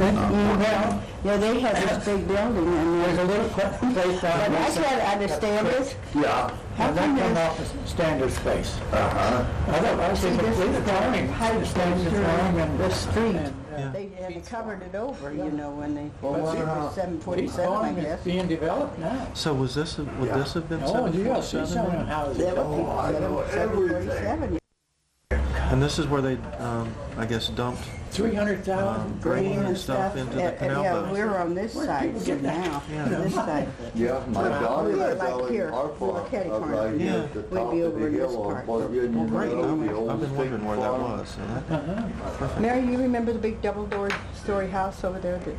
Yeah, they have this big building and there's a little place out there. I can't understand it. Yeah. How come come there's... off as standard space. Uh-huh. See, this is the pipe stands through the street. Yeah. They had covered it over, you know, when they, Well, it why not? was 747, I Farm is guess. being developed now. So would this have been Oh, yeah, see 747? some of them houses. There were people I that know were 747. And this is where they, I guess, dumped 300,000 Green and stuff stuff. into the canal Yeah, boat. we're on this side now, Yeah. this side. Yeah, my daughter Yeah, lives like out here, in our we were farm, catty up corner. right here Yeah. at the We'd top be of over the in this hill on part. Fort Union Great. Road, the old I've been wondering big where that farm. was. So that, perfect. Mary, you remember the big double-story house over there that,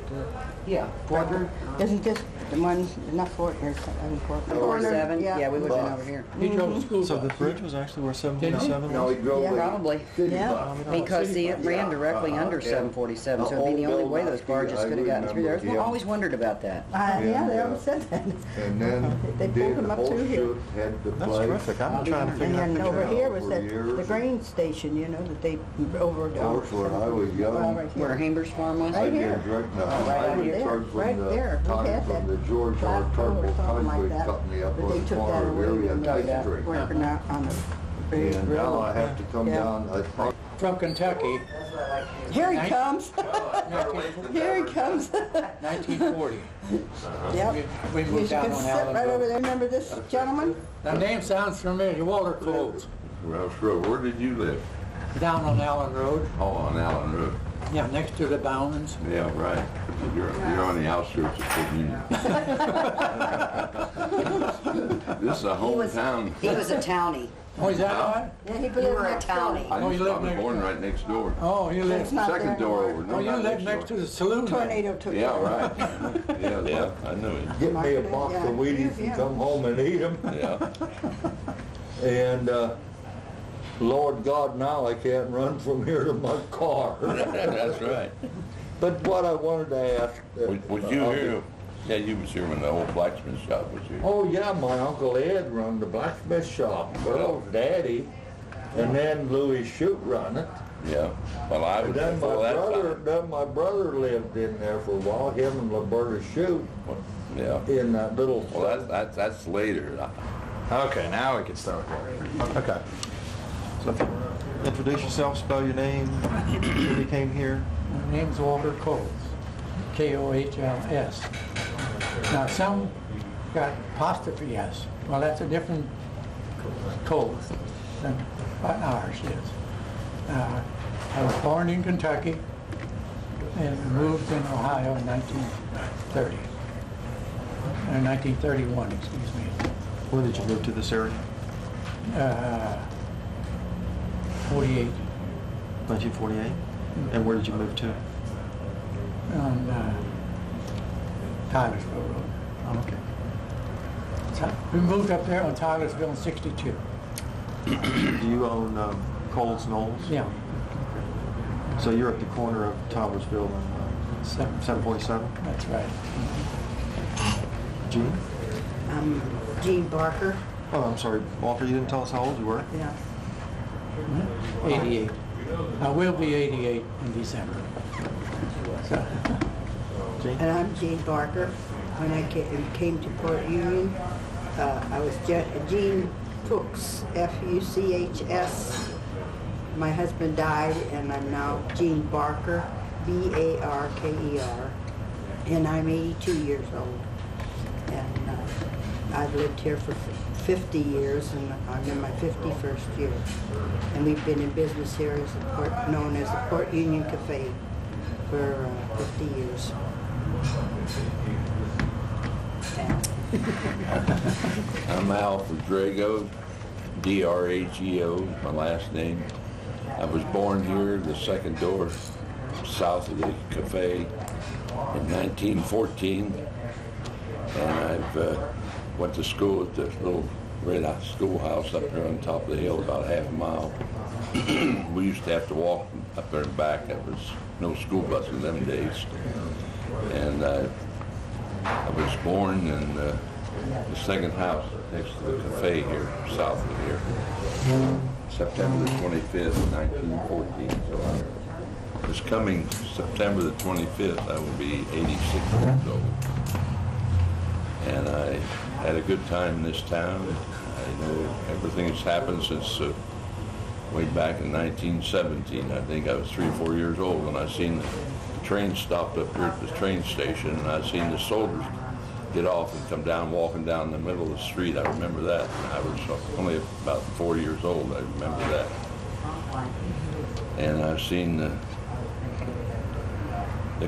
Yeah, Porter, isn't this the one, not Fort, or Fort? 47, yeah, we would have been over here. He drove a school So the bus. bridge was actually where 747 No, he was? drove Yeah. a Probably, city Yeah. bus. because see, it ran directly under Yeah. 747, so it'd be the only way those barges could have gotten through there. remember I always wondered about that. Yeah, they always said that. And then They pulled David him up through here. Holshook had the That's place. terrific. I've been trying to figure And out then the over picture. here was for the years. grain station, you know, that they over. Of course, when I was young, Well, right here. Where Hamer's farm was? I Right did here. drink, no, right I out was here. charged Right from there. We the, had from that the George black R. hole or Turnbull something like Concrete that. Company up But on they the took that corner of away Erie and when Ninth they Street. working out on the big And now I have to come Yeah. down, From Kentucky, Here he comes. 1940. Here he comes. 1940. Yep. We You moved down can on sit Allen right over Road. there. Remember this gentleman? The name sounds familiar, Walter Kohls, Well, sure. Where did you live? down on Allen Road. Oh, on Allen Road. Yeah, next to the Bowmans. Yeah, right. You're on the outskirts of Fort Union. This is a hometown. He was a townie. Oh, is that right? Yeah, he You believed were a next door. townie. I Oh, you was live next born door. right next door. Oh, you It's live, not Second there door anymore. over. No, oh, you not live next to door. the saloon. Tornado took it Yeah, over. right. Yeah, I knew it. get me a box of Wheaties and come home and eat them. Yeah. And, Lord God, now I can't run from here to my car. That's right. But what I wanted to ask. Was you here? Yeah, you was here when the old blacksmith shop was here. Oh, yeah, my Uncle Ed run the blacksmith shop, Earl's daddy, and then Louis Shute run it. Yeah. Well, I And was then before that time. then my brother lived in there for a while, him and Roberta Shute, Yeah. in that little. Well, that's later. Okay, now we can start. Okay. So if you introduce yourself, spell your name, when you came here. My name's Walter Kohls, Kohls. Now, some got apostrophe S. Well, that's a different Kohls than what ours is. I was born in Kentucky and moved in Ohio in 1930. 1931, excuse me. When did you move to this area? 48 1948? And where did you move to? on Tylersville Road. Oh, okay. So we moved up there on Tylersville in 62. Do you own Kohls Knolls? Yeah, So you're at the corner of Tylersville and 747? that's right. Jeanne? I'm Jeanne Barker. Oh, I'm sorry, Walter, you didn't tell us how old you were? Yeah. 88. I will be 88 in December. So, Jeanne? And I'm Jeanne Barker. When I came to Port Union, I was Jean Fuchs, Fuchs. My husband died, and I'm now Jeanne Barker, Barker, and I'm 82 years old. And I've lived here for 50 years, and I'm in my 51st year. And we've been in business here as known as the Port Union Cafe for 50 years. I'm Alfred Drago, Drago is my last name. I was born here, the second door south of the cafe in 1914. And I've went to school at this little red schoolhouse up here on top of the hill, about half a mile. We used to have to walk up there and back. There was no school bus in them days. And I was born in the second house next to the cafe here, south of here, September the 25th, 1914. So this coming September the 25th, I will be 86 years old. And I had a good time in this town. I know everything that's happened since way back in 1917. I think I was 3 or 4 years old when I seen the train stopped up here at the train station, and I seen the soldiers get off and come down, walking down the middle of the street. I remember that. And I was only about 4 years old. I remember that. And I've seen the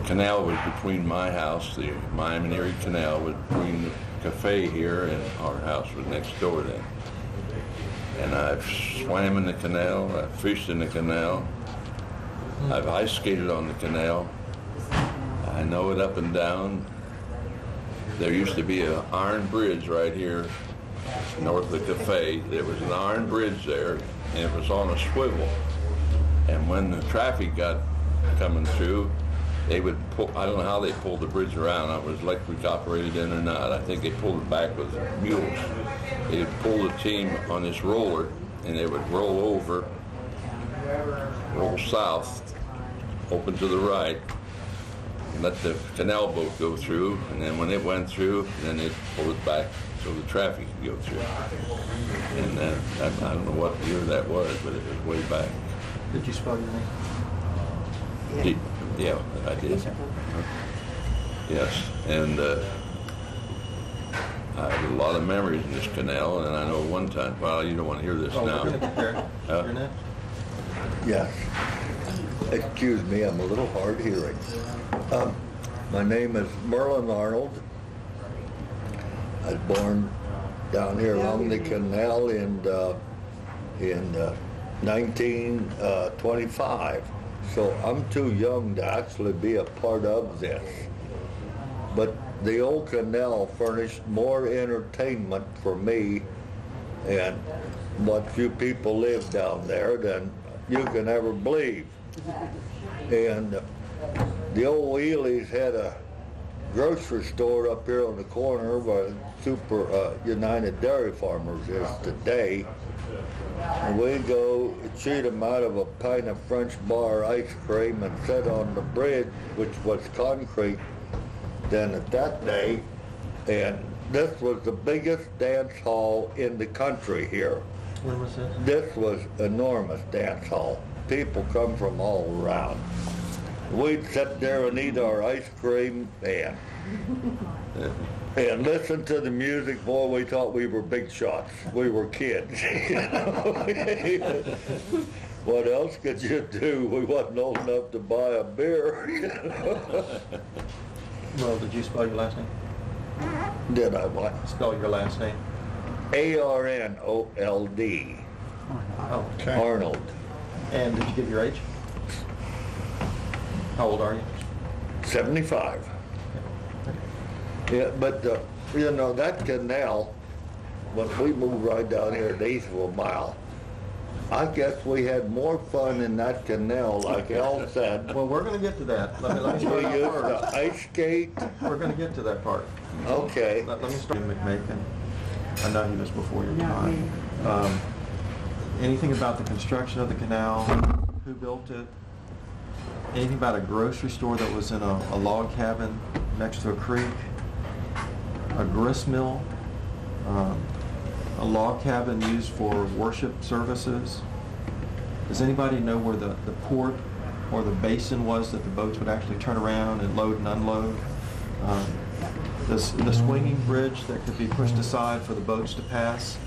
canal was between my house, the Miami Canal was between the cafe here, and our house was next door then. And I've swam in the canal, I've fished in the canal, I've ice skated on the canal. I know it up and down. There used to be an iron bridge right here north of the cafe. There was an iron bridge there, and it was on a swivel. And when the traffic got coming through, they would pull, I don't know how they pulled the bridge around. It was electric operated in or not. I think they pulled it back with mules. They would pull the team on this roller, and they would roll over, roll south, open to the right, and let the canal boat go through. And then when it went through, then they'd pull it back so the traffic could go through. And then, I don't know what year that was, but it was way back. Did you spell your name? Yeah, I did. Yes, and I have a lot of memories in this canal, and I know one time, well, you don't want to hear this now. We're going to get there. You're next. Yes. Excuse me, I'm a little hard hearing. My name is Merlin Arnold. I was born down here along the canal in 1925. So I'm too young to actually be a part of this. But the old canal furnished more entertainment for me and what few people live down there than you can ever believe. And the old Ely's had a grocery store up here on the corner where Super United Dairy Farmers is today. And we go cheat them out of a pint of French bar ice cream and sit on the bridge, which was concrete then at that day. And this was the biggest dance hall in the country here. When was this? This was enormous dance hall. People come from all around. We'd sit there and eat our ice cream and listen to the music. Boy, we thought we were big shots. We were kids. What else could you do? We wasn't old enough to buy a beer. Well, did you spell your last name? Did I what? Spell your last name. Arnold. Oh, okay. Arnold. And did you give your age? How old are you? 75. Yeah, but you know, that canal, when we moved right down here at 1/8 of a mile, I guess we had more fun in that canal, like Al said. Well, we're going to get to that. Let me We start out used first. to ice skate. We're going to get to that part. Okay. Let me start with McMakin. I know he was before your time. Anything about the construction of the canal? Who built it? Anything about a grocery store that was in a log cabin next to a creek? A grist mill? A log cabin used for worship services? Does anybody know where the port or the basin was that the boats would actually turn around and load and unload? The swinging bridge that could be pushed aside for the boats to pass?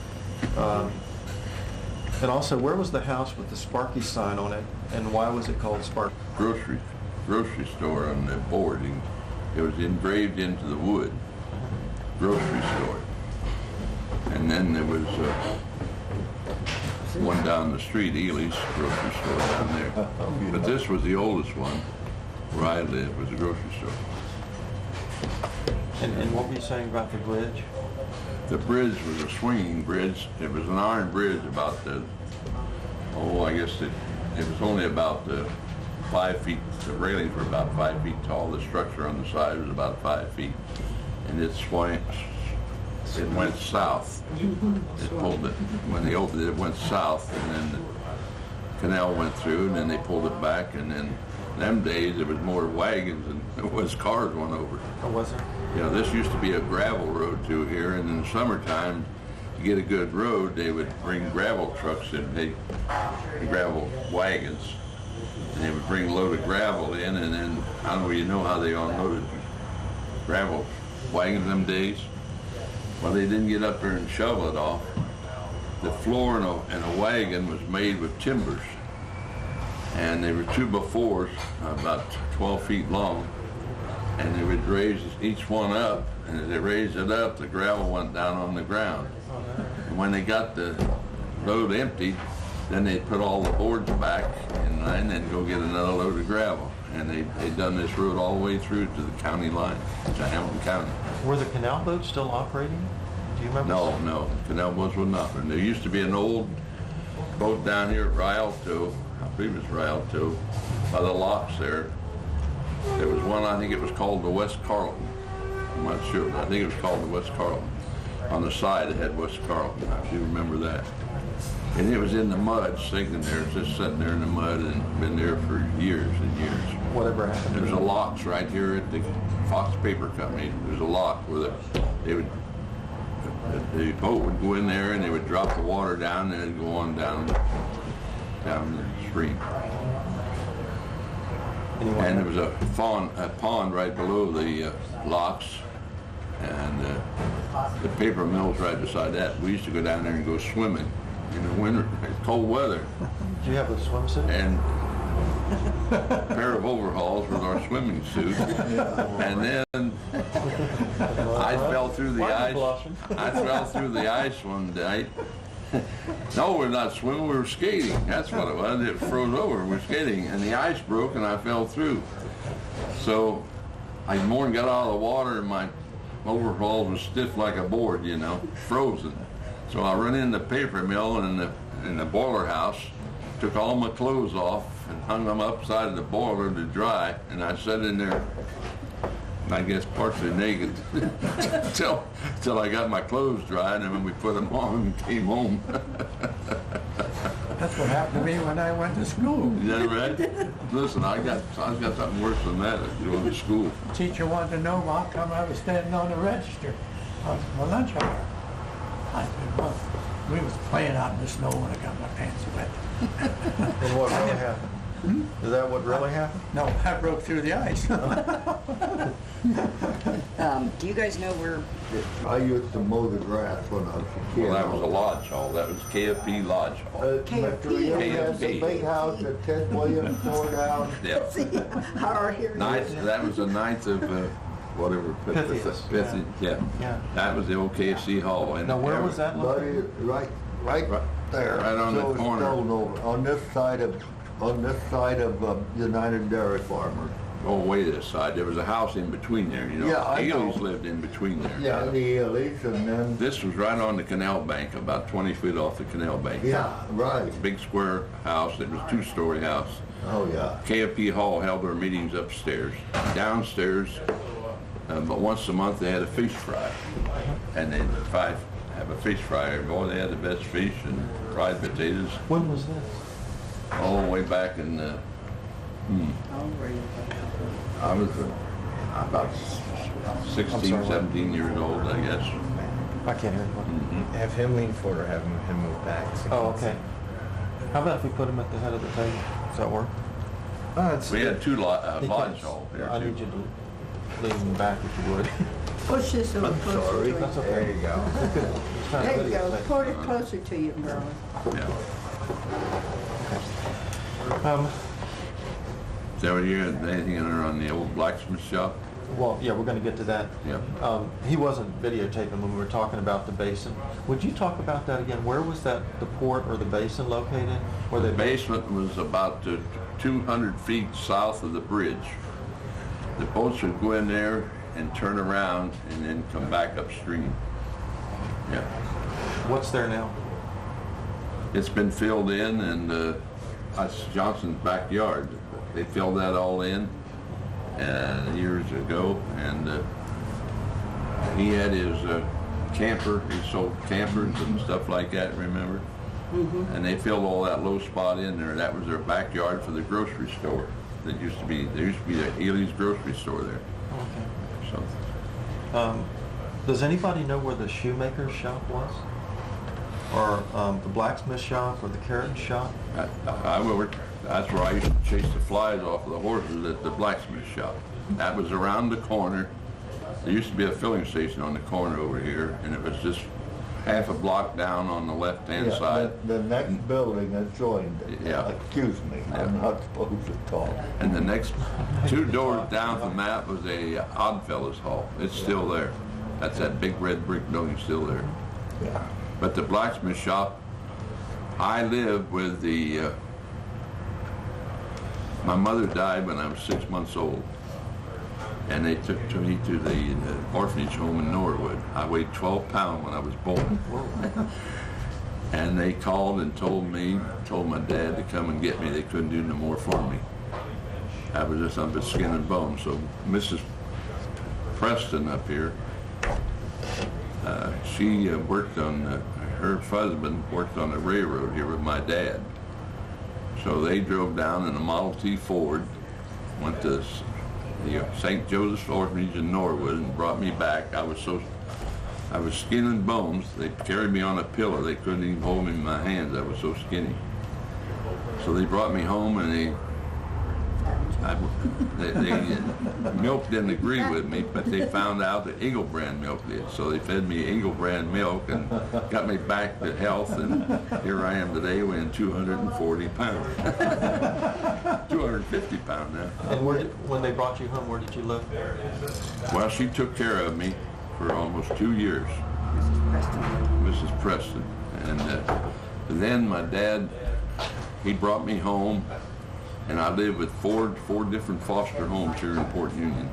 And also, where was the house with the Sparky sign on it, and why was it called Sparky? Grocery store on the boarding. It was engraved into the wood. Grocery store. And then there was one down the street, Ely's grocery store down there. But this was the oldest one where I lived, was a grocery store. And what were you saying about the bridge? The bridge was a swinging bridge. It was an iron bridge about I guess it was only about 5 feet. The railings were about 5 feet tall. The structure on the side was about 5 feet. And it went south. It pulled it. When they opened it, it went south, and then the canal went through, and then they pulled it back, and then them days it was more wagons than it was cars went over. Oh, was there? You know, this used to be a gravel road through here, and in the summertime, to get a good road, they would bring gravel trucks in, gravel wagons, and they would bring a load of gravel in, and then, I don't know, you know how they unloaded gravel wagons them days? Well, they didn't get up there and shovel it off. The floor in a wagon was made with timbers, and they were 2x4s, about 12 feet long, and they would raise each one up, and as they raised it up, the gravel went down on the ground. And when they got the load emptied, then they'd put all the boards back in line and go get another load of gravel. And they'd done this road all the way through to the county line, to Hamilton County. Were the canal boats still operating? Do you remember? No, canal boats were not. And there used to be an old boat down here at Rialto, I believe it was Rialto, by the locks there. There was one, I think it was called the West Carlton. I'm not sure, but I think it was called the West Carlton. On the side it had West Carlton, I do remember that. And it was in the mud, sinking there, just sitting there in the mud, and been there for years and years. Whatever happened? There's a locks right here at the Fox Paper Company. There's a lock where the boat would go in there, and they would drop the water down, and it'd go on down the stream. And there was a pond right below the locks, and the paper mill's right beside that. We used to go down there and go swimming in the winter, cold weather. Do you have a swimsuit? And a pair of overalls with our swimming suit. And then I fell through the ice. I fell through the ice one night. No, we're not swimming, we were skating. That's what it was. It froze over. We're skating, and the ice broke, and I fell through. So I more than got out of the water, and my overalls was stiff like a board, you know, frozen. So I run in the paper mill and in the boiler house, took all my clothes off and hung them upside of the boiler to dry, and I sat in there, I guess partially naked, till I got my clothes dry, and then when we put them on and came home. That's what happened to me when I went to school. Is that right? Listen, I got something worse than that going to school. The teacher wanted to know how come I was standing on the register on my lunch hour. I said, well, we was playing out in the snow when I got my pants wet. And what really happened? Is that what really happened? No, I broke through the ice. Do you guys know where, I used to mow the grass when I was a kid. Well, that was a lodge hall. That was KFP Lodge Hall. Mr. Williams has the KFP. big house that Ted Williams tore down. Yeah. See, our hearing. That was the ninth of whatever. Pythias. Pythias, yeah. Yeah. That was the old KFC hall. And Now, where was that located? Right there. Right on the So it's corner. stone over, on this side of United Dairy Farmers. Oh, way this side. There was a house in between there, you know. Yeah, I know. Ely's lived in between there. Yeah, the Ely's, and then, This was right on the canal bank, about 20 feet off the canal bank. yeah, right. Big square house. It was a two-story house. Oh, yeah. KFP Hall held their meetings upstairs. Downstairs, but once a month they had a fish fry. And they'd have a fish fry. Boy, they had the best fish and fried potatoes. When was this? All the way back in I was about 16, 17 years old, I guess. I can't hear you. Have him lean forward or have him move back? Oh, okay. How about if we put him at the head of the table? Does that work? We had two He lodge can't- halls there. I need you to lean him back if you would. Push this a little I'm closer sorry. to That's you. okay. There you go. It's kind of There you go, video. put it closer to you, Merlin. Yeah. Is that what you had anything in there on the old blacksmith shop? Well, yeah, we're going to get to that. Yeah. He wasn't videotaping when we were talking about the basin. Would you talk about that again? Where was that, the port or the basin located? Where The they basement was about 200 feet south of the bridge. The boats would go in there and turn around and then come back upstream. Yeah. What's there now? It's been filled in, and that's Johnson's backyard. They filled that all in years ago, and he had his camper. He sold campers and stuff like that, remember? Mm-hmm. And they filled all that low spot in there. That was their backyard for the grocery store. that used to be, there used to be the Ely's grocery store there. Okay. So, Does anybody know where the shoemaker's shop was? Or the blacksmith shop or the carrot shop? that's where I used to chase the flies off of the horses at the blacksmith shop. That was around the corner. There used to be a filling station on the corner over here, and it was just half a block down on the left-hand Yeah, side. the next building adjoined it. Yeah. Excuse me, I'm not supposed to talk. And the next 2 doors down from that was a Oddfellows Hall. It's still there. That's that big red brick building still there. Yeah. But the blacksmith shop, I lived with the, my mother died when I was 6 months old. And they took me to the orphanage home in Norwood. I weighed 12 pounds when I was born. And they called and told my dad to come and get me. They couldn't do no more for me. I was just up at skin and bone. So Mrs. Preston up here, she worked on, her husband worked on the railroad here with my dad. So they drove down in a Model T Ford, went to the St. Joseph's Orphanage in Norwood and brought me back. I was skin and bones. They carried me on a pillow. They couldn't even hold me in my hands. I was so skinny. So they brought me home, and they milk didn't agree with me, but they found out that Eagle brand milk did. So they fed me Eagle brand milk and got me back to health, and here I am today weighing 240 pounds. 250 pounds now. And when they brought you home, where did you live? Well, she took care of me for almost 2 years. Mrs. Preston. And then my dad, he brought me home, and I lived with four different foster homes here in Port Union.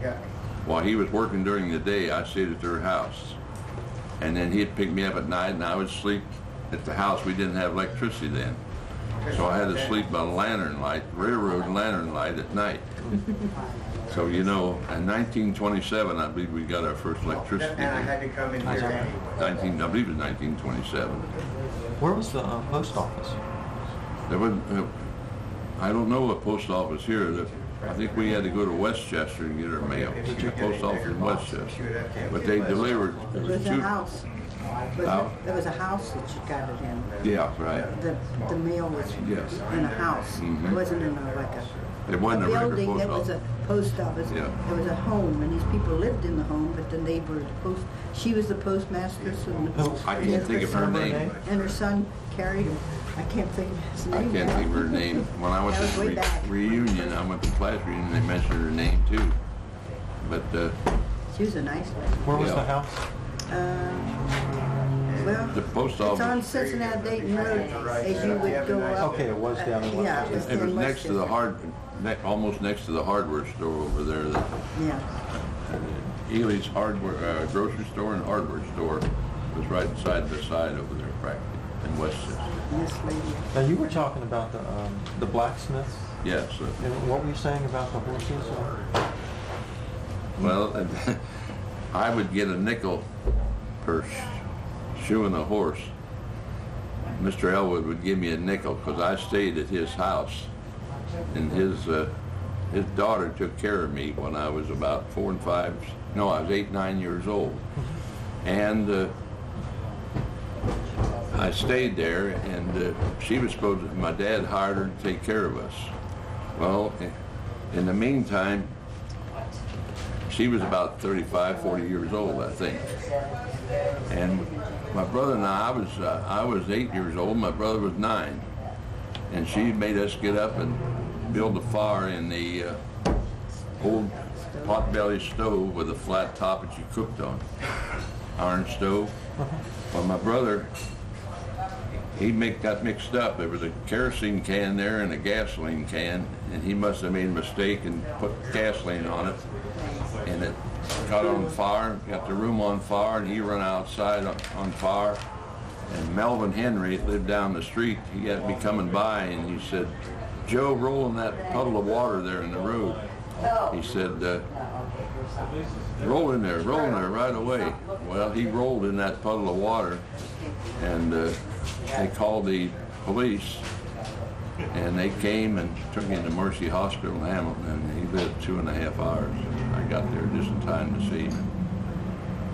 While he was working during the day, I stayed at their house. And then he'd pick me up at night, and I would sleep at the house. We didn't have electricity then. So I had to sleep by lantern light, railroad lantern light at night. So, you know, in 1927, I believe we got our first electricity. And I had to come in here. I believe it was 1927. Where was the post office? There was, I don't know a post office here. I think we had to go to Westchester and get our mail. The post office in Westchester. But they delivered. It was a house. There was a house that you got it in. Yeah, right. The mail was Yes. in a house. Mhm. It wasn't in It wasn't a regular building. post It was office. a post office. Yeah. It was a home, and these people lived in the home, but the neighbor, she was the postmaster. So I can't think of her name. And her son carried him. I can't think of his I name. can't think of her name. When I went That was to way back. reunion, I went to class reunion, they mentioned her name too. But, She was a nice lady. Where was Yeah. the house? Well, the post it's on office, Cincinnati Dayton Road as you would go up. Okay, it was down in Yeah, Westchester. it was in next to the Westchester. almost next to the hardware store over there. Yeah. Ely's hardware, grocery store and hardware store was right side by side over there practically in Westchester. This lady. Now, you were talking about the blacksmiths. Yes. And what were you saying about the horses? Well, I would get a nickel per shoeing a horse. Mr. Elwood would give me a nickel because I stayed at his house, and his daughter took care of me when I was about 4 and 5. No, I was 8, 9 years old, and I stayed there. And she was supposed to. My dad hired her to take care of us. Well, in the meantime, she was about 35, 40 years old, I think. And my brother and I was 8 years old, my brother was 9. And she made us get up and build a fire in the old potbelly stove with a flat top that you cooked on. Iron stove. Well, my brother, he got mixed up. There was a kerosene can there and a gasoline can, and he must have made a mistake and put gasoline on it. And it caught on fire, got the room on fire, and he ran outside on fire. And Melvin Henry lived down the street. He had me coming by, and he said, "Joe, roll in that puddle of water there in the road." He said, roll in there right away. Well, he rolled in that puddle of water, and they called the police. And they came and took me to Mercy Hospital in Hamilton, and he lived 2.5 hours. I got there just in time to see him.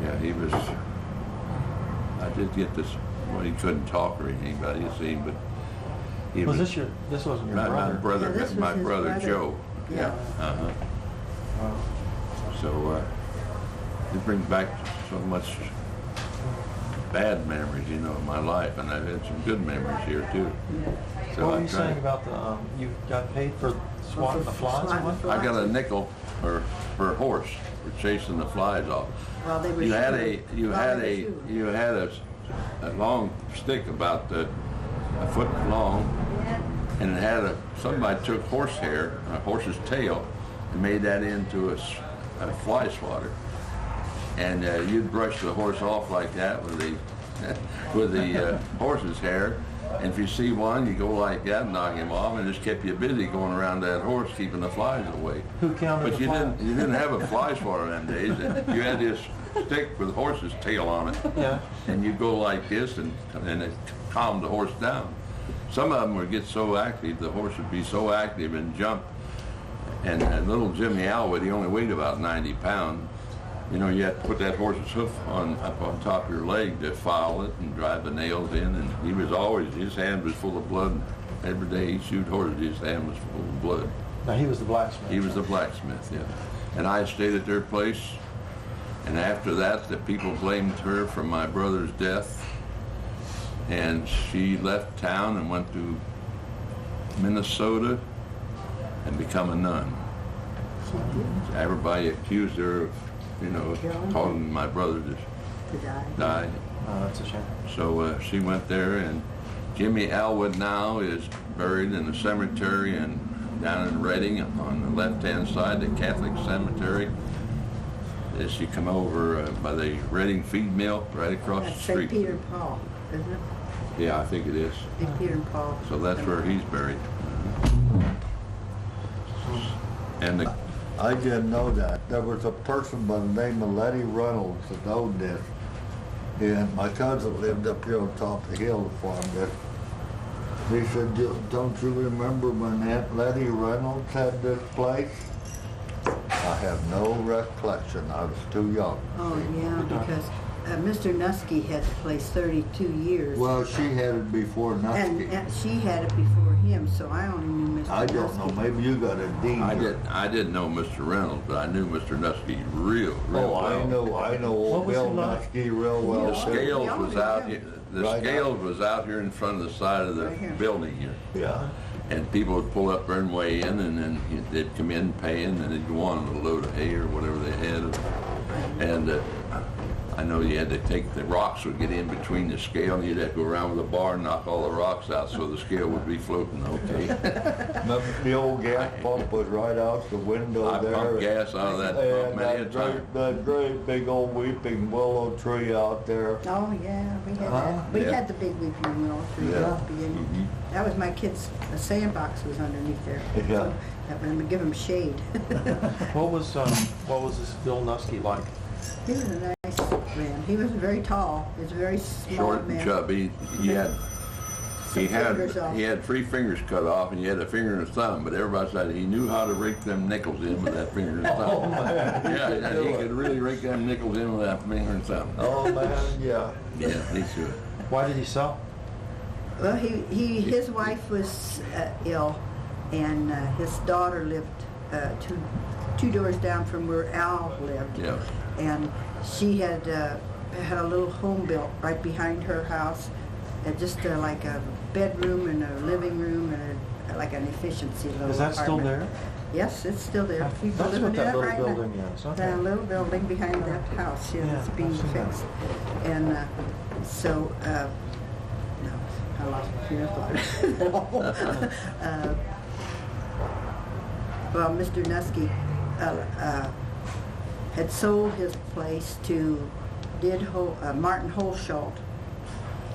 Yeah, he was, I did get this, well, he couldn't talk or anything, but I didn't see him, but he Was this this wasn't your brother? Yeah, this was my his brother brother. Joe. Yeah. Uh-huh. Wow. So, it brings back so much bad memories, you know, of my life, and I've had some good memories here too. So What were I you tried- saying about the, you got paid for swatting the flies? swatting What? the I got a nickel per horse for chasing the flies off. While they were You had shooting. While they were shooting. a long stick about a foot long, and it had somebody took horsehair, a horse's tail, and made that into a fly swatter. And you'd brush the horse off like that with the horse's hair. And if you see one, you go like that and knock him off, and it just kept you busy going around that horse keeping the flies away. Who counted But the flies? you didn't have a fly swatter them days. You had this stick with a horse's tail on it. Yeah. And you go like this, and it calmed the horse down. Some of them would get so active, the horse would be so active and jump. And little Jimmy Alwood, he only weighed about 90 pounds. You know, you had to put that horse's hoof up on top of your leg to file it and drive the nails in. And he was always, his hand was full of blood. Every day he shoot horses, his hand was full of blood. Now, he was the blacksmith. He was the blacksmith, yeah. And I stayed at their place. And after that, the people blamed her for my brother's death. And she left town and went to Minnesota and become a nun. Everybody accused her of, you know, causing my brother to die. Oh, that's a shame. So she went there, and Jimmy Alwood now is buried in the cemetery down in Reading on the left-hand side, the Catholic cemetery. As you come over by the Reading feed mill, right across That's the St. street. Peter and Paul, isn't it? Yeah, I think it is. St. Peter and Paul. So that's where he's buried. And I didn't know that. There was a person by the name of Letty Reynolds that owned this. And my cousin lived up here on top of the hill to farm this. He said, don't you remember when Aunt Letty Reynolds had this place? I have no recollection. I was too young. Oh, yeah, because Mr. Nusky had the place 32 years. Well, she had it before Nusky. And she had it before him, so I only knew Mr. I don't know. Nusky. Maybe you got a deed. I didn't know Mr. Reynolds, but I knew Mr. Nusky real Oh, well. I know What old was Bill he like? Nusky real well. The Yeah. too. scales Yeah. was out here. The Right scales out. was out here in front of the side of the Right here. building here. Yeah. And people would pull up there and weigh in, and then they'd come in paying, and they'd go on with a load of hay or whatever they had. And I know you had to take, the rocks would get in between the scale, and you'd have to go around with a bar and knock all the rocks out so the scale would be floating okay. Remember the old gas pump was right out the window I there. pumped gas out of that pump And many a time. that great big old weeping willow tree out there. Oh, yeah, we had Huh? that. We Yeah. had the big weeping willow tree Yeah. at the beginning. That was my kids, the sandbox was underneath there. Yeah. So that would give them shade. What was this Bill Nusky like? He was a nice man. He was very tall. He was a very small Short man. and chubby. He fingers off. had 3 fingers cut off, and he had a finger and a thumb. But everybody said he knew how to rake them nickels in with that finger and thumb. Oh, man. Yeah, he could really rake them nickels in with that finger and thumb. Oh, man, yeah. Yeah, he should. Why did he sell? Well, his wife was ill, and his daughter lived two doors down from where Al lived. Yeah. And she had a little home built right behind her house, just like a bedroom and a living room and like an efficiency little Is that still apartment. there? Yes, it's still there. People That's living what in that it little right now. building is. Okay. That little building behind that house, yeah, that's Yeah, being I've seen that. fixed. And no, I lost my train of thought. Well, Mr. Nusky had sold his place to Martin Holschult,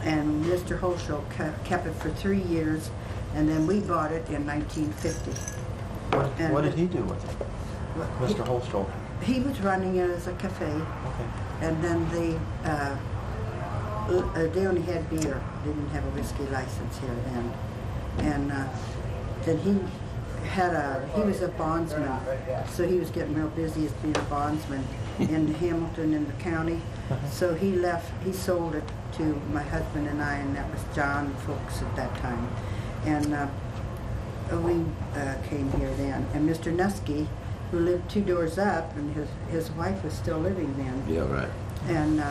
and Mr. Holschult kept it for 3 years, and then we bought it in 1950. What did he do with it, Well, Mr. Holstall? He was running it as a cafe, Okay. and then they only had beer, didn't have a whiskey license here then. And then he was a bondsman, so he was getting real busy as being a bondsman in Hamilton in the county. So he sold it to my husband and I, and that was John Fuchs at that time. And we came here then. And Mr. Nusky, who lived 2 doors up, and his wife was still living then. Yeah, right. And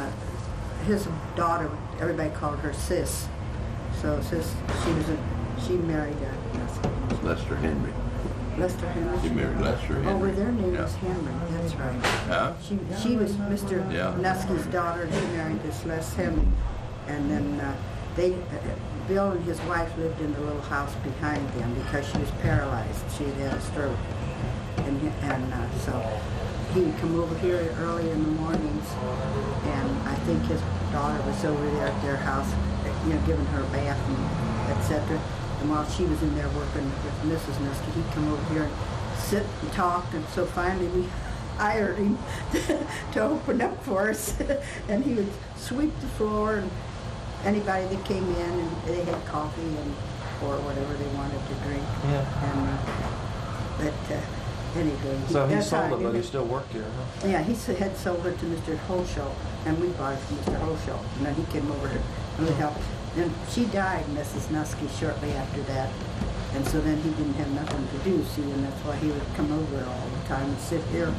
his daughter, everybody called her Sis. So Sis, she married Nusky. Lester Henry. Lester Henry. She married Lester Henry. Oh, well, their name Yeah. was Henry, that's right. Huh? She was Mr. Yeah. Nusky's daughter, and he married this Les Henry. And then Bill and his wife lived in the little house behind them because she was paralyzed. She had a stroke. And so he would come over here early in the mornings, and I think his daughter was over there at their house, giving her a bath and etc. And while she was in there working with Mrs. Nusky, he'd come over here and sit and talk. And so finally we hired him to open up for us. And he would sweep the floor, and anybody that came in, and they had coffee or whatever they wanted to drink. Yeah. And anyway. So he that's sold how it, but he still worked here, huh? Yeah, he had sold it to Mr. Holsholt, and we bought it from Mr. Holsholt. And then he came over to really help. And she died, Mrs. Nusky, shortly after that. And so then he didn't have nothing to do, see, and that's why he would come over all the time and sit here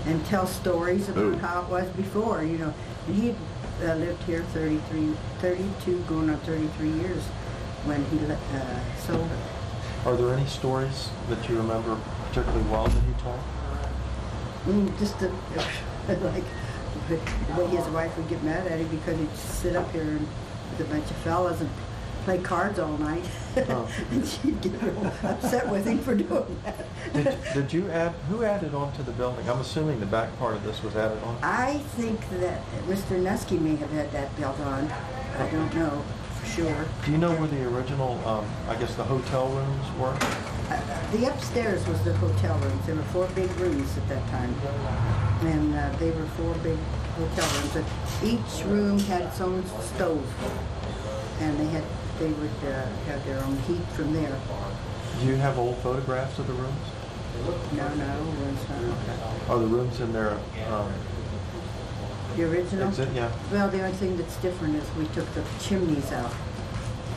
and tell stories about how it was before, And he lived here 32, going on 33 years when he sold it. Are there any stories that you remember particularly well that he told? Just like the way his wife would get mad at him because he'd sit up here with a bunch of fellas and play cards all night. Oh. And she'd get real upset with him for doing that. Did you who added on to the building? I'm assuming the back part of this was added on. I think that Mr. Nusky may have had that built on. I don't know for sure. Do you know where the original, I guess the hotel rooms were? The upstairs was the hotel rooms. There were 4 big rooms at that time. And they were 4 big hotel rooms. And each room had its own stove. And they would have their own heat from there. Do you have old photographs of the rooms? No, rooms not. Are the rooms in there? The original? Yeah. Well, the only thing that's different is we took the chimneys out.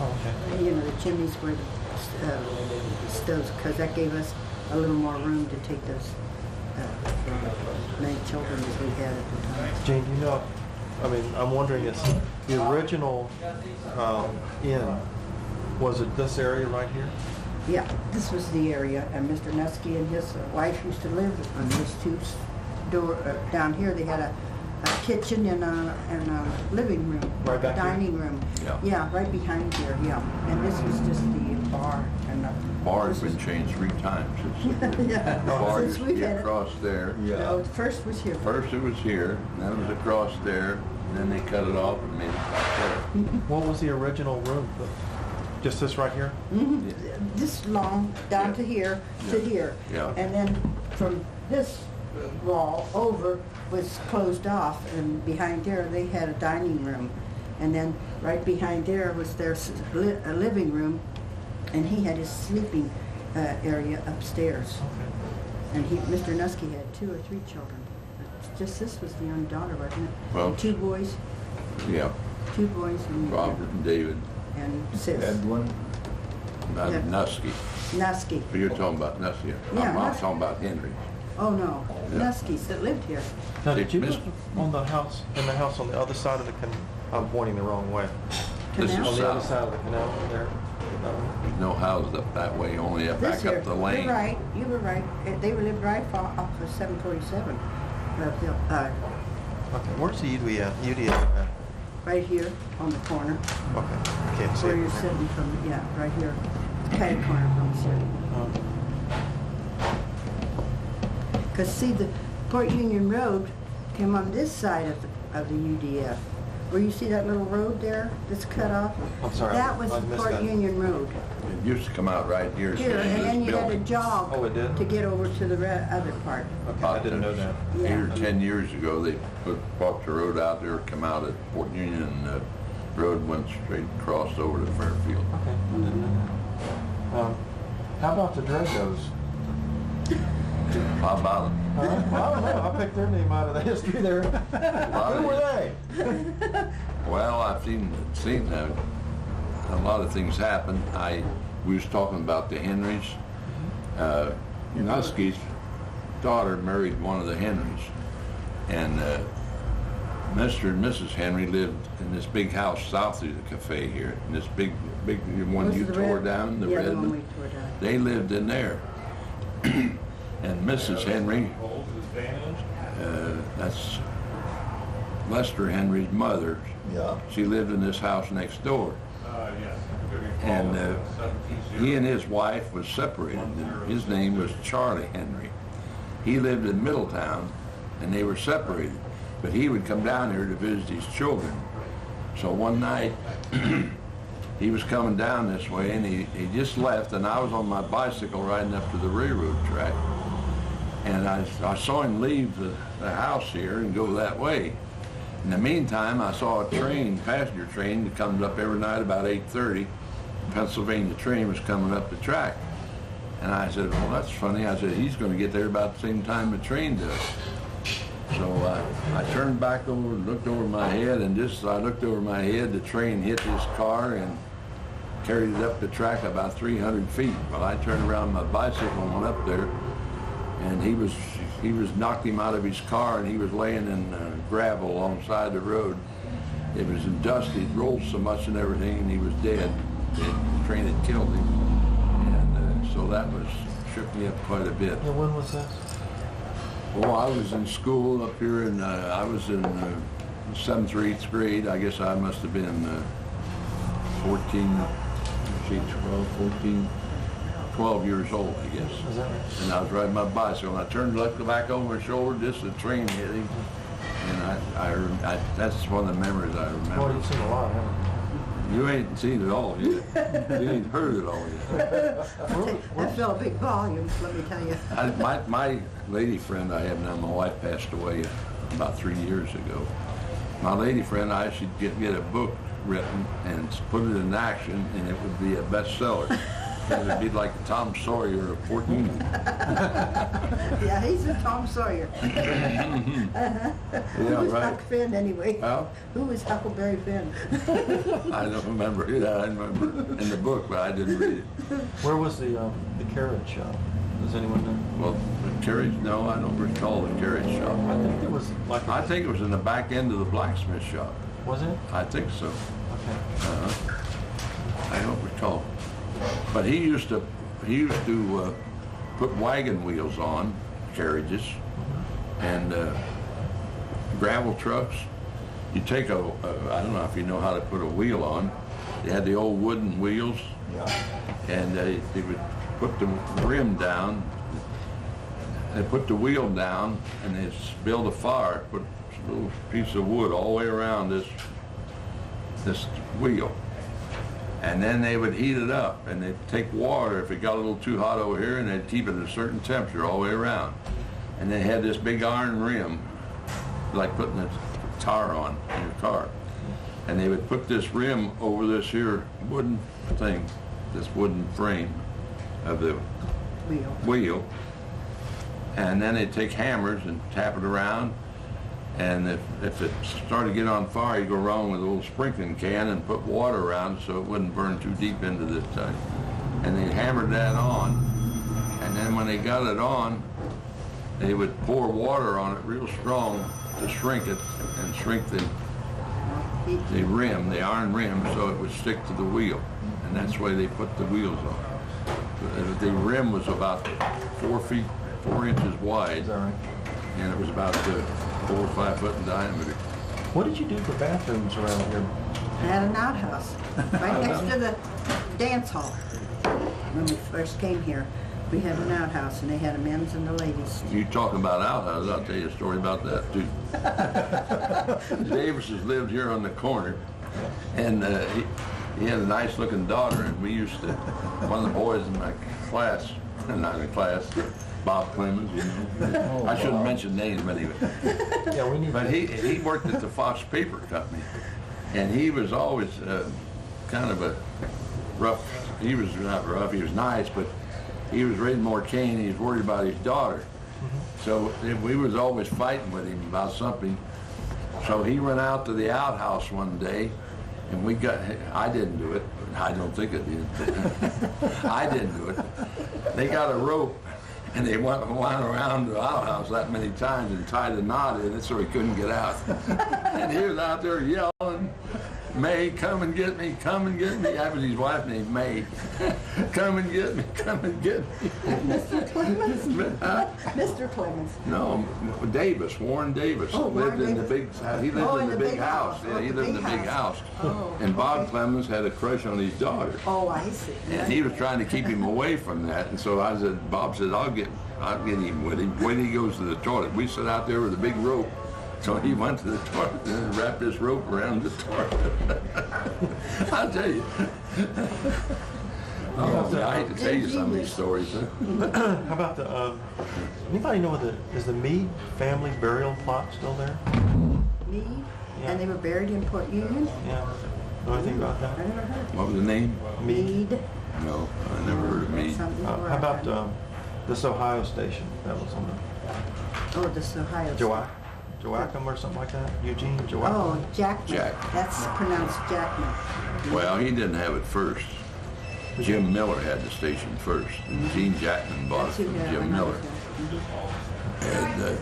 Oh, okay. The chimneys were the stoves, because that gave us a little more room to take those for many children as we had at the time. Jeanne, do you know? I'm wondering, is the original inn, was it this area right here? Yeah, this was the area, and Mr. Nusky and his wife used to live on these 2 doors. Down here they had a kitchen and a living room, Right back a here? dining room. Yeah. Yeah, right behind here, yeah. And this was just the bar. And Bar's been changed 3 times. yeah. The bar Since used to we've be had it. across there. No, first was here. First it was here, then it was across there, and then they cut it off and made it back there. What was the original room? Just this right here? Mm-hmm. This long, down to here, to here. Yeah. And then from this wall over was closed off, and behind there they had a dining room. And then right behind there was their a living room, and he had his sleeping area upstairs. And Mr. Nusky had 2 or 3 children. Just this was the young daughter, wasn't it? Well, And 2 boys. Yeah, 2 boys and Robert and David. and Sis. Edwin. Not Yeah. Nusky. Nusky. But you're talking about Nusky. Yeah, I'm Nusky. talking about Henry. Oh no, Yeah. Nuskys that lived here. Now, did you Miss- live on the house, on the other side of the canal? I'm pointing the wrong way. This is Canal? On the other south. side of the canal there? There's no houses up that way, only up This back here, up the lane. You're right, you were right. They lived right off of 747. Okay, where's the UDA at? Right here on the corner, Okay, I can't see where it. you're sitting from, yeah, right here. Kind of corner from us here. Because see, the Port Union Road came on this side of the UDF. Where you see that little road there that's cut off? I'm sorry, That was I the missed Port that. Union Road. It used to come out right here. Here, in and this then you had a building. jog Oh, it did? to get over to the other part. Okay, I didn't know that. Yeah. 8 or 10 years ago, they bought the road out there, come out at Fort Union, and the road went straight across over to Fairfield. Okay, I didn't know that. How about the Dragos? How about it? Well, I don't know. I picked their name out of the history there. Who were they? Well, I've seen a lot of things happen. We was talking about the Henrys. Nuski's daughter married one of the Henrys, and Mr. and Mrs. Henry lived in this big house south of the cafe here. And this big one Was you the tore red? down, the Yeah, red the one one. we tore down. They lived in there. And Mrs. Henry, that's Lester Henry's mother. Yeah. She lived in this house next door. And he and his wife was separated. And his name was Charlie Henry. He lived in Middletown, and they were separated. But he would come down here to visit his children. So one night, he was coming down this way, and he just left, and I was on my bicycle riding up to the railroad track. And I saw him leave the house here and go that way. In the meantime, I saw a train, passenger train, that comes up every night about 8:30. Pennsylvania train was coming up the track. And I said, well, that's funny. I said, he's going to get there about the same time the train does. So I turned back over and looked over my head, and just as I looked over my head, the train hit this car and carried it up the track about 300 feet. Well, I turned around my bicycle and went up there, and he was knocked him out of his car, and he was laying in gravel alongside the road. It was in dust. He'd rolled so much and everything, and he was dead. The train had killed him, and so that shook me up quite a bit. And when was this? Well, I was in school up here, and I was in 7th or 8th grade. I guess I must have been 12 years old, I guess. Is that right? And I was riding my bicycle, and I turned to look back over my shoulder, just a train hit him. And that's one of the memories I remember. Well, you've seen a lot, haven't You ain't seen it all yet. You ain't heard it all yet. That fell a big volume, let me tell you. My lady friend I have now, my wife passed away about 3 years ago. My lady friend, I should get a book written and put it in action, and it would be a bestseller. It would be like Tom Sawyer of Port Union. Yeah, he's a Tom Sawyer. Who was right. Huck Finn anyway? Huh? Who was Huckleberry Finn? I don't remember it. I remember in the book, but I didn't read it. you? Where was the carriage shop? Does anyone know? Well, the carriage, no, I don't recall the carriage shop. I think it was like. I think it was in the back end of the blacksmith shop. Was it? I think so. Okay. I don't recall. But he used to put wagon wheels on carriages and gravel trucks. You take I don't know if you know how to put a wheel on. They had the old wooden wheels, and they would put the rim down. They put the wheel down, and they build a fire. Put a little piece of wood all the way around this wheel. And then they would heat it up, and they'd take water if it got a little too hot over here, and they'd keep it at a certain temperature all the way around. And they had this big iron rim, like putting a tire on in your car. And they would put this rim over this here wooden thing, this wooden frame of the wheel. And then they'd take hammers and tap it around. And if it started to get on fire, you go around with a little sprinkling can and put water around it so it wouldn't burn too deep into the thing. And they hammered that on. And then when they got it on, they would pour water on it real strong to shrink it and shrink the rim, the iron rim, so it would stick to the wheel. And that's why they put the wheels on. The rim was about 4 inches wide. Is that right? And it was about 4 or 5 foot in diameter. What did you do for bathrooms around here? I had an outhouse right next to the dance hall. When we first came here, we had an outhouse, and they had a men's and a ladies. You talking about outhouses, I'll tell you a story about that too. The Davises lived here on the corner, and he had a nice looking daughter, and we used to, one of the boys in my class, not in class, Bob Clemens, you know. I shouldn't mention names, but anyway. Yeah, we need. But he worked at the Fox Paper Company, and he was always kind of a rough. He was not rough. He was nice, but he was raising more Cain, he was worried about his daughter. So we was always fighting with him about something. So he went out to the outhouse one day, and I didn't do it. I don't think I did. I didn't do it. They got a rope, and they went around the outhouse that many times and tied a knot in it so he couldn't get out. And he was out there yelling, "May, come and get me, come and get me." That was his wife named May. "Come and get me, come and get me." Mr. Clemens? Mr. Clemens. No, Davis, Warren Davis. Oh, lived Warren in the Davis. big. He lived Oh, in the big house. Oh, Yeah, he the lived in big the big house. house. Oh, And Bob okay. Clemens had a crush on his daughter. Oh, I see. And he was trying to keep him away from that. And so I said, Bob said, I'll get him with him. When he goes to the toilet, we sit out there with a big rope. So he went to the toilet and wrapped his rope around the toilet. I'll tell you. Oh, I hate to tell you some of these stories. Huh? How about anybody know is the Meade family burial plot still there? Meade? Yeah. And they were buried in Port Union? Yeah. Know anything about I that? never heard. What was the name? Meade? No, I never heard of me. Something How where about I- this Ohio station that was on Oh, this Ohio. the Joachim or something like that? Eugene Joachim? Oh, Jackman. Jack. That's pronounced Jackman. Well, he didn't have it first. Jim Miller had the station first. And Gene Jackman bought it That's who from had Jim another Miller. thing. And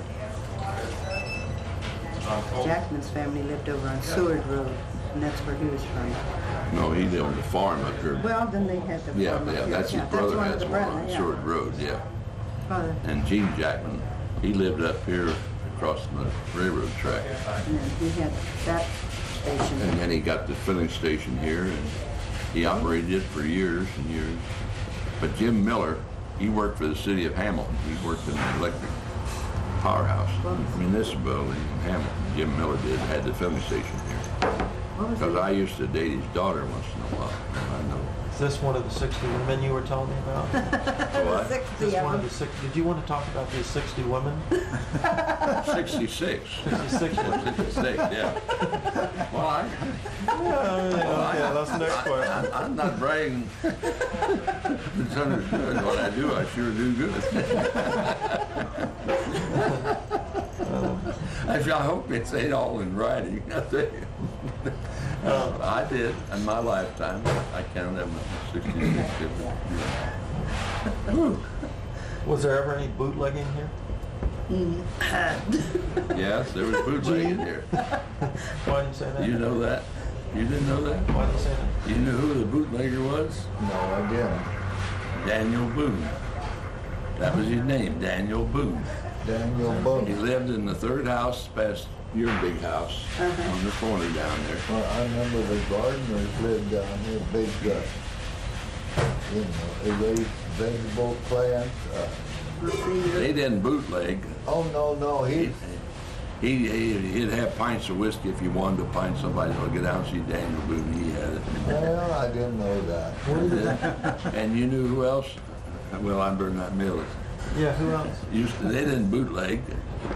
Jackman's family lived over on Seward Road, and that's where he was from. no, he owned a farm up here. Well, then they had the Yeah, farm up yeah, here. that's his Yeah, brother one of has the one brother, on yeah. Seward Road, yeah. Father. And Gene Jackman, he lived up here across the railroad track. And then he had that station. And then he got the filling station here, and he operated it for years and years. But Jim Miller, he worked for the city of Hamilton. He worked in the electric powerhouse, municipality in Hamilton. Jim Miller had the filling station here. What was Because it? I used to date his daughter once in a while. I know. Is this one of the 60 women you were telling me about? What? 60 This of one of them. the 60, did you want to talk about these 60 women? 66. 66 women. 66, yeah. Well, Yeah, that's the next question. I'm not bragging. It's understood. What I do, I sure do good. I hope it's ain't all in writing. I tell you. I did in my lifetime. I counted them 66 different. Was there ever any bootlegging here? Yes, there was bootlegging here. Why do you say that? You know that? You didn't know that? Why do you say that? You knew who the bootlegger was? No, I didn't. Daniel Boone. That was his name, Daniel Boone. Daniel He Boone. lived in the third house past your big house on the corner down there. Well, I remember the gardeners lived down here, big, they raised vegetable plants. They didn't bootleg. Oh, no, He'd have pints of whiskey if you wanted to find somebody to get out and see Daniel Boone. He had it. well, I didn't know that. And you knew who else? Well, I burned that mill. Yeah, who else? They didn't bootleg.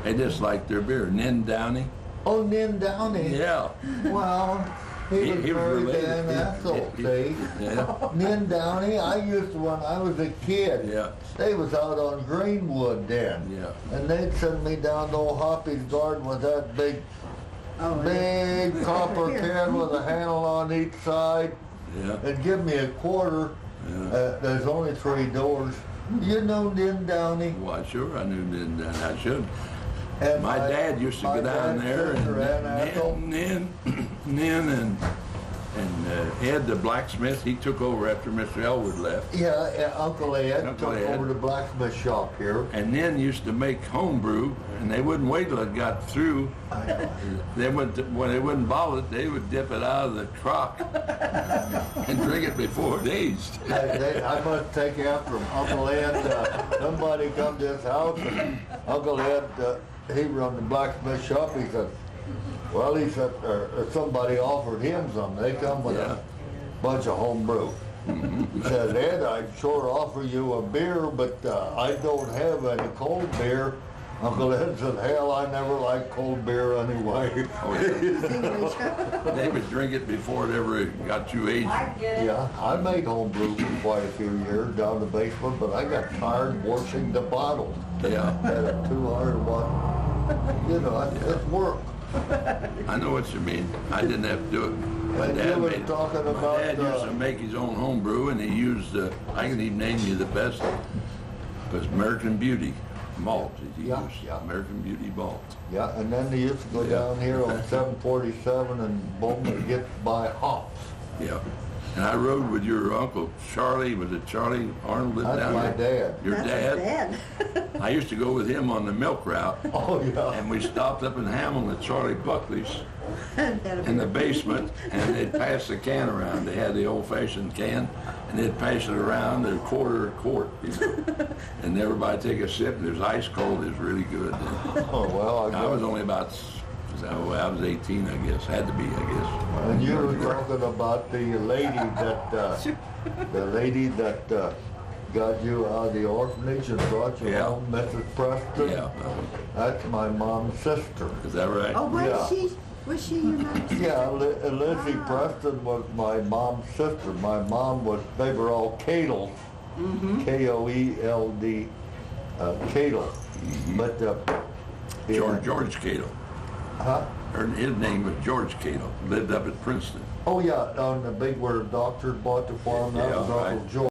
They just liked their beer. Nin Downey. Oh, Nin Downey. Yeah. Well, he was He was very related. damn asshole, see? Yeah. Nin Downey, I used to, when I was a kid, Yeah. they was out on Greenwood then. Yeah. And they'd send me down to old Hoppy's garden with that big copper can with a handle on each side Yeah. and give me a quarter. Yeah. There's only 3 doors. You know Nin Downey? Well, sure, I knew Nin Downey. I should. And My dad used to go down there and Nin and Ed the blacksmith, he took over after Mr. Elwood left. Yeah, Uncle Ed Uncle took Ed. over the blacksmith shop here. And Nin used to make homebrew, and they wouldn't wait till it got through. When they wouldn't bottle it, they would dip it out of the crock and drink it before it aged. I must take after him. Uncle Ed, somebody come to his house, and Uncle Ed, he run the blacksmith shop. He said, well, he said, or somebody offered him something. They come with Yeah. a bunch of homebrew. He said, Ed, I'd sure offer you a beer, but I don't have any cold beer. Uncle Ed said, hell, I never liked cold beer anyway. They would drink it before it ever got too aged. Yeah, I made homebrew for quite a few years down in the basement, but I got tired washing the bottles. Yeah. Had a 200 You know, it's work. I know what you mean. I didn't have to do it. My And dad you were made it. talking My about, dad used to make his own home brew, and he used, I can even name you the best, was American Beauty malt. He Yeah, used yeah. American Beauty malt. Yeah, and then they used to go Yeah. down here on 747 and boom, and get by hops. Yeah. And I rode with your uncle Charlie. Was it Charlie Arnold lived That's down my there? dad. Your That's dad? his dad. I used to go with him on the milk route. Oh, yeah. And we stopped up in Hamilton at Charlie Buckley's That'll in be- the basement, and they'd pass the can around. They had the old-fashioned can, and they'd pass it around, a quarter a quart, you know. And everybody take a sip, and it was ice cold. It was really good. Oh, well, I was only about, I was 18, I guess. Had to be, I guess. And you were talking about the lady that got you out of the orphanage and brought you Yeah. home, Mrs. Preston. Yeah. That's my mom's sister. Is that right? Oh, Yeah. was she your mom's sister? Yeah, Lizzie Preston was my mom's sister. My mom was, they were all Kohls, Koeld, Kohls. But, George Cato. huh? His name was George Cato. Lived up at Princeton. Oh, yeah, on the big where the doctors bought the farm, that Yeah, was right. Uncle George.